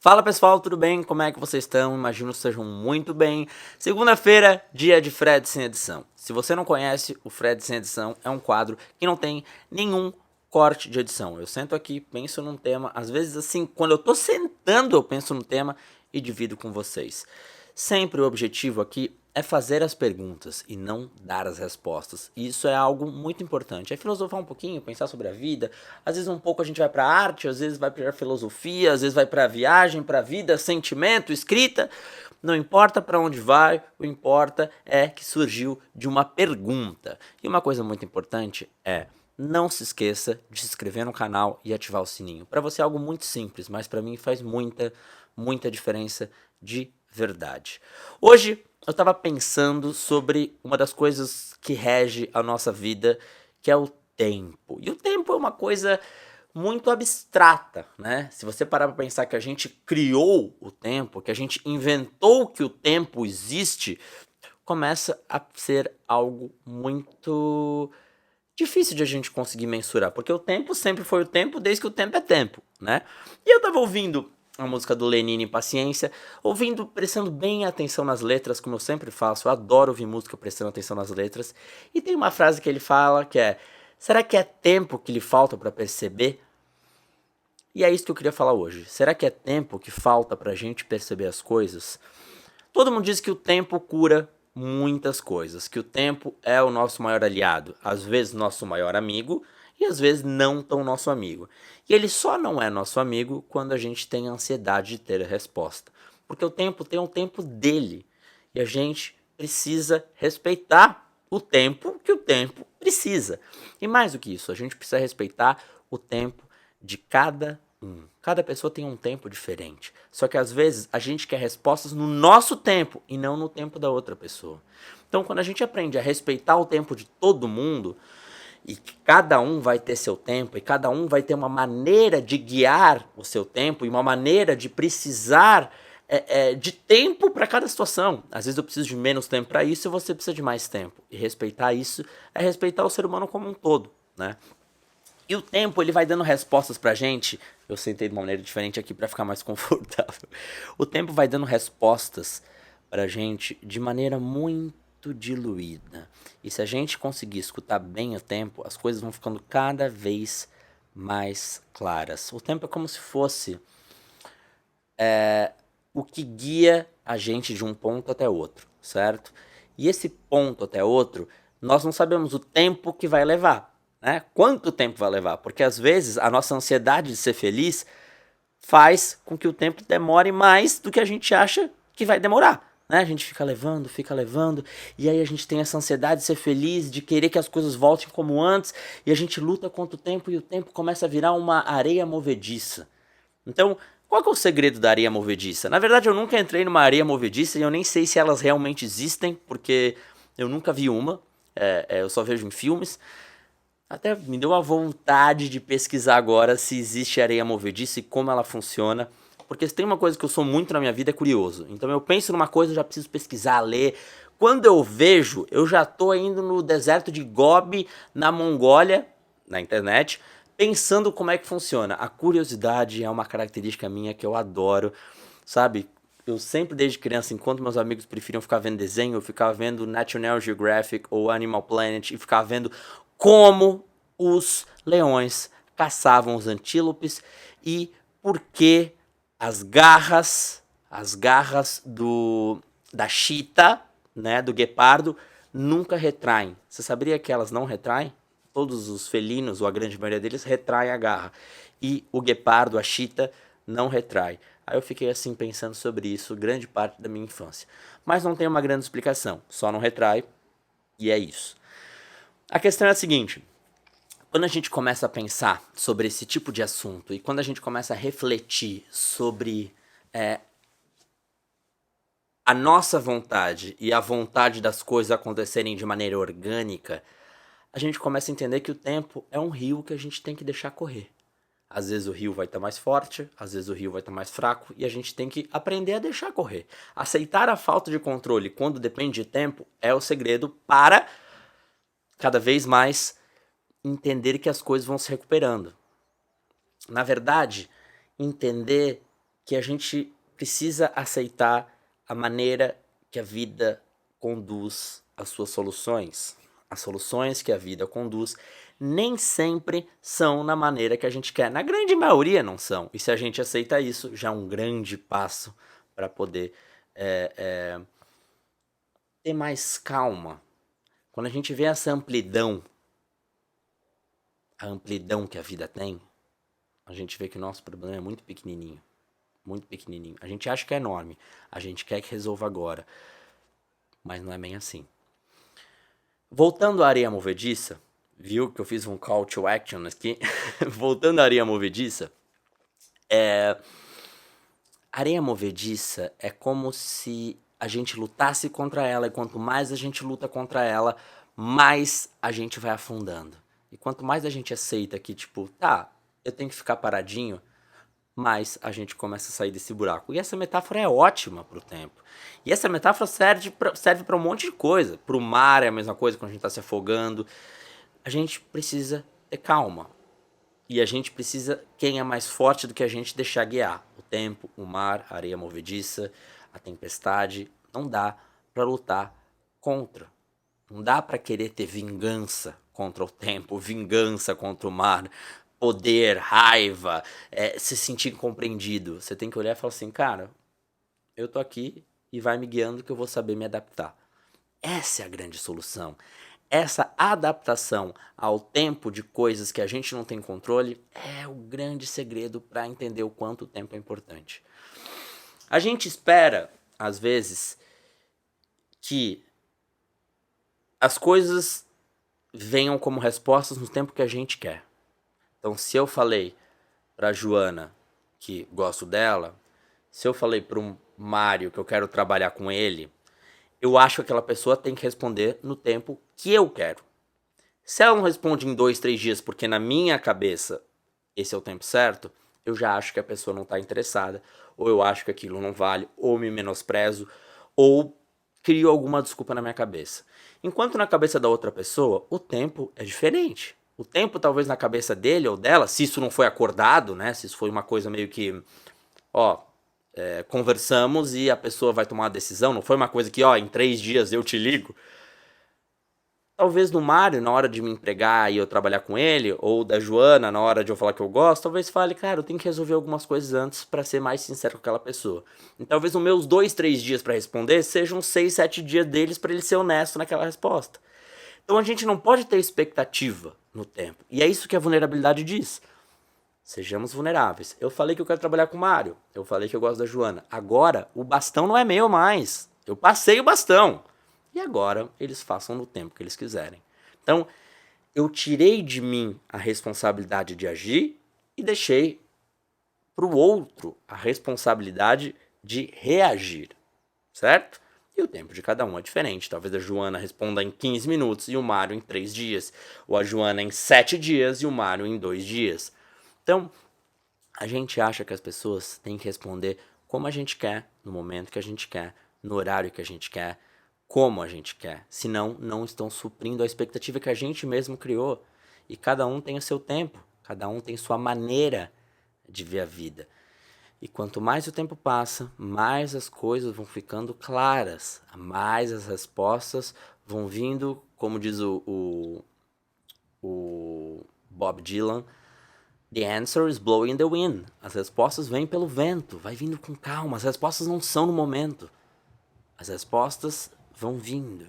Fala pessoal, tudo bem? Como é que vocês estão? Imagino que estejam muito bem. Segunda-feira, dia de Fred Sem Edição. Se você não conhece, o Fred Sem Edição é um quadro que não tem nenhum corte de edição. Eu sento aqui, penso num tema, às vezes assim, quando eu tô sentando eu penso no tema e divido com vocês. Sempre o objetivo aqui é fazer as perguntas e não dar as respostas. E isso é algo muito importante. É filosofar um pouquinho, pensar sobre a vida. Às vezes um pouco a gente vai para arte, às vezes vai para filosofia, às vezes vai para viagem, para vida, sentimento, escrita. Não importa para onde vai, o importa é que surgiu de uma pergunta. E uma coisa muito importante é: não se esqueça de se inscrever no canal e ativar o sininho. Para você é algo muito simples, mas para mim faz muita diferença de verdade. Hoje eu estava pensando sobre uma das coisas que rege a nossa vida, que é o tempo. E o tempo é uma coisa muito abstrata, né? Se você parar para pensar que a gente criou o tempo, que a gente inventou que o tempo existe, começa a ser algo muito difícil de a gente conseguir mensurar, porque o tempo sempre foi o tempo desde que o tempo é tempo, né? E eu tava ouvindo a música do Lenine, Paciência, ouvindo, prestando bem atenção nas letras, como eu sempre faço, eu adoro ouvir música prestando atenção nas letras, e tem uma frase que ele fala que é: será que é tempo que lhe falta para perceber? E é isso que eu queria falar hoje. Será que é tempo que falta pra gente perceber as coisas? Todo mundo diz que o tempo cura muitas coisas, que o tempo é o nosso maior aliado, às vezes nosso maior amigo e às vezes não tão nosso amigo. E ele só não é nosso amigo quando a gente tem ansiedade de ter a resposta, porque o tempo tem um tempo dele e a gente precisa respeitar o tempo que o tempo precisa. E mais do que isso, a gente precisa respeitar o tempo de cada um. Cada pessoa tem um tempo diferente. Só que às vezes a gente quer respostas no nosso tempo e não no tempo da outra pessoa. Então, quando a gente aprende a respeitar o tempo de todo mundo e que cada um vai ter seu tempo e cada um vai ter uma maneira de guiar o seu tempo e uma maneira de precisar de tempo para cada situação. Às vezes eu preciso de menos tempo para isso e você precisa de mais tempo. E respeitar isso é respeitar o ser humano como um todo, né? E o tempo, ele vai dando respostas pra gente. Eu sentei de uma maneira diferente aqui pra ficar mais confortável. O tempo vai dando respostas pra gente de maneira muito diluída. E se a gente conseguir escutar bem o tempo, as coisas vão ficando cada vez mais claras. O tempo é como se fosse o que guia a gente de um ponto até outro, certo? E esse ponto até outro, nós não sabemos o tempo que vai levar, né? Quanto tempo vai levar? Porque às vezes a nossa ansiedade de ser feliz faz com que o tempo demore mais do que a gente acha que vai demorar, né? A gente fica levando, e aí a gente tem essa ansiedade de ser feliz, de querer que as coisas voltem como antes, e a gente luta contra o tempo e o tempo começa a virar uma areia movediça. Então, qual que é o segredo da areia movediça? Na verdade, eu nunca entrei numa areia movediça e eu nem sei se elas realmente existem, porque eu nunca vi uma, eu só vejo em filmes. Até me deu uma vontade de pesquisar agora se existe areia movediça e como ela funciona. Porque se tem uma coisa que eu sou muito na minha vida é curioso. Então eu penso numa coisa, eu já preciso pesquisar, ler. Quando eu vejo, eu já tô indo no deserto de Gobi, na Mongólia, na internet, pensando como é que funciona. A curiosidade é uma característica minha que eu adoro, sabe? Eu sempre, desde criança, enquanto meus amigos preferiam ficar vendo desenho, eu ficava vendo National Geographic ou Animal Planet e ficava vendo como os leões caçavam os antílopes e por que as garras da chita, né, do guepardo, nunca retraem. Você sabia que elas não retraem? Todos os felinos, ou a grande maioria deles, retraem a garra. E o guepardo, a chita, não retrai. Aí eu fiquei assim pensando sobre isso grande parte da minha infância. Mas não tem uma grande explicação, só não retrai e é isso. A questão é a seguinte: quando a gente começa a pensar sobre esse tipo de assunto e quando a gente começa a refletir sobre a nossa vontade e a vontade das coisas acontecerem de maneira orgânica, a gente começa a entender que o tempo é um rio que a gente tem que deixar correr. Às vezes o rio vai estar mais forte, às vezes o rio vai estar mais fraco e a gente tem que aprender a deixar correr. Aceitar a falta de controle quando depende de tempo é o segredo para cada vez mais entender que as coisas vão se recuperando. Na verdade, entender que a gente precisa aceitar a maneira que a vida conduz as suas soluções. As soluções que a vida conduz nem sempre são na maneira que a gente quer. Na grande maioria não são. E se a gente aceita isso, já é um grande passo para poder ter mais calma. Quando a gente vê essa amplidão, a amplidão que a vida tem, a gente vê que o nosso problema é muito pequenininho. Muito pequenininho. A gente acha que é enorme. A gente quer que resolva agora. Mas não é bem assim. Voltando à areia movediça, viu que eu fiz um call to action aqui? Voltando à areia movediça, areia movediça é como se a gente lutasse contra ela, e quanto mais a gente luta contra ela, mais a gente vai afundando. E quanto mais a gente aceita que, tipo, tá, eu tenho que ficar paradinho, mais a gente começa a sair desse buraco. E essa metáfora é ótima pro tempo. E essa metáfora serve para um monte de coisa. Pro mar é a mesma coisa, quando a gente tá se afogando. A gente precisa ter calma. E a gente precisa, quem é mais forte do que a gente, deixar guiar. O tempo, o mar, a areia movediça, a tempestade. Não dá para lutar contra. Não dá para querer ter vingança contra o tempo, vingança contra o mar, poder, raiva, se sentir incompreendido. Você tem que olhar e falar assim, cara, eu tô aqui e vai me guiando que eu vou saber me adaptar. Essa é a grande solução. Essa adaptação ao tempo de coisas que a gente não tem controle é o grande segredo para entender o quanto o tempo é importante. A gente espera, às vezes, que as coisas venham como respostas no tempo que a gente quer. Então, se eu falei pra Joana que gosto dela, se eu falei pro Mário que eu quero trabalhar com ele, eu acho que aquela pessoa tem que responder no tempo que eu quero. Se ela não responde em 2, 3 dias, porque na minha cabeça esse é o tempo certo, eu já acho que a pessoa não está interessada, ou eu acho que aquilo não vale, ou me menosprezo, ou crio alguma desculpa na minha cabeça. Enquanto na cabeça da outra pessoa, o tempo é diferente. O tempo, talvez na cabeça dele ou dela, se isso não foi acordado, né? Se isso foi uma coisa meio que, ó, conversamos e a pessoa vai tomar uma decisão, não foi uma coisa que, ó, em 3 dias eu te ligo. Talvez no Mário, na hora de me empregar e eu trabalhar com ele, ou da Joana, na hora de eu falar que eu gosto, talvez fale, cara, eu tenho que resolver algumas coisas antes para ser mais sincero com aquela pessoa. E talvez os meus 2, 3 dias para responder sejam 6, 7 dias deles para ele ser honesto naquela resposta. Então a gente não pode ter expectativa no tempo. E é isso que a vulnerabilidade diz. Sejamos vulneráveis. Eu falei que eu quero trabalhar com o Mário. Eu falei que eu gosto da Joana. Agora, o bastão não é meu mais. Eu passei o bastão. E agora, eles façam no tempo que eles quiserem. Então, eu tirei de mim a responsabilidade de agir e deixei para o outro a responsabilidade de reagir. Certo? E o tempo de cada um é diferente. Talvez a Joana responda em 15 minutos e o Mário em 3 dias. Ou a Joana em 7 dias e o Mário em 2 dias. Então, a gente acha que as pessoas têm que responder como a gente quer, no momento que a gente quer, no horário que a gente quer, como a gente quer. Senão, não estão suprindo a expectativa que a gente mesmo criou. E cada um tem o seu tempo, cada um tem sua maneira de ver a vida. E quanto mais o tempo passa, mais as coisas vão ficando claras, mais as respostas vão vindo, como diz o Bob Dylan, the answer is blowing the wind. As respostas vêm pelo vento, vai vindo com calma. As respostas não são no momento. As respostas vão vindo.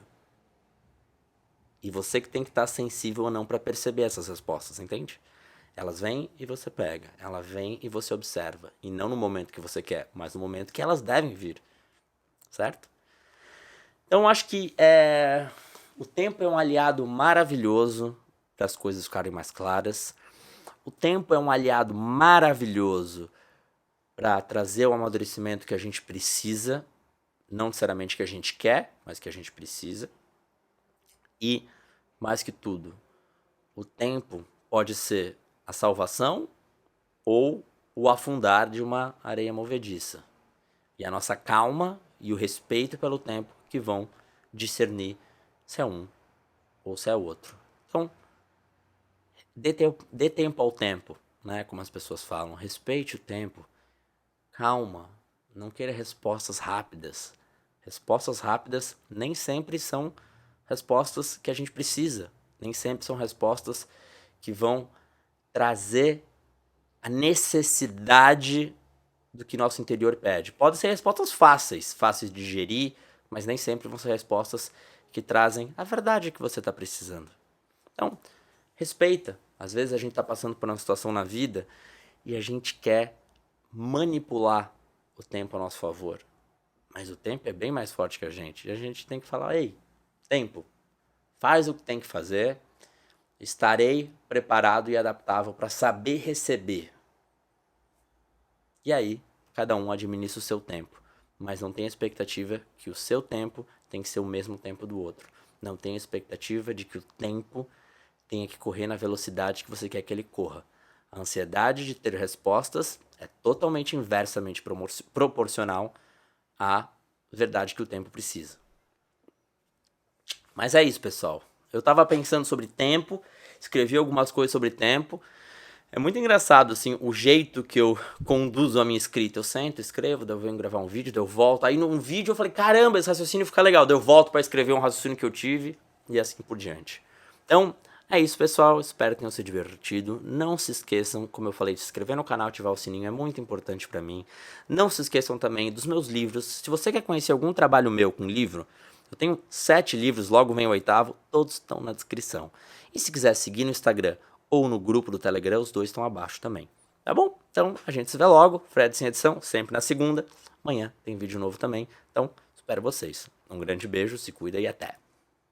E você que tem que estar sensível ou não para perceber essas respostas, entende? Elas vêm e você pega. Ela vem e você observa. E não no momento que você quer, mas no momento que elas devem vir. Certo? Então acho que o tempo é um aliado maravilhoso para as coisas ficarem mais claras. O tempo é um aliado maravilhoso para trazer o amadurecimento que a gente precisa, não necessariamente que a gente quer, mas que a gente precisa. E, mais que tudo, o tempo pode ser a salvação ou o afundar de uma areia movediça. E a nossa calma e o respeito pelo tempo que vão discernir se é um ou se é outro. Então, dê tempo ao tempo, né? Como as pessoas falam, respeite o tempo. calma, não queira respostas rápidas. Respostas rápidas nem sempre são respostas que a gente precisa, nem sempre são respostas que vão trazer a necessidade do que nosso interior pede. Podem ser respostas fáceis de digerir, mas nem sempre vão ser respostas que trazem a verdade que você está precisando. Então, respeita. Às vezes a gente está passando por uma situação na vida e a gente quer manipular o tempo a nosso favor. Mas o tempo é bem mais forte que a gente. E a gente tem que falar, ei, tempo, faz o que tem que fazer, estarei preparado e adaptável para saber receber. E aí, cada um administra o seu tempo. Mas não tem expectativa que o seu tempo tem que ser o mesmo tempo do outro. Não tem expectativa de que o tempo tenha que correr na velocidade que você quer que ele corra. A ansiedade de ter respostas é totalmente inversamente proporcional à verdade que o tempo precisa. Mas é isso, pessoal. Eu tava pensando sobre tempo, escrevi algumas coisas sobre tempo. É muito engraçado, assim, o jeito que eu conduzo a minha escrita. Eu sento, escrevo, daí eu venho gravar um vídeo, daí eu volto. Aí num vídeo eu falei, caramba, esse raciocínio fica legal. Daí eu volto para escrever um raciocínio que eu tive e assim por diante. Então, é isso, pessoal. Espero que tenham se divertido. Não se esqueçam, como eu falei, de se inscrever no canal, ativar o sininho. É muito importante para mim. Não se esqueçam também dos meus livros. Se você quer conhecer algum trabalho meu com livro, eu tenho 7 livros, logo vem o 8º. Todos estão na descrição. E se quiser seguir no Instagram ou no grupo do Telegram, os 2 estão abaixo também. Tá bom? Então, a gente se vê logo. Fred sem edição, sempre na segunda. Amanhã tem vídeo novo também. Então, espero vocês. Um grande beijo, se cuida e até.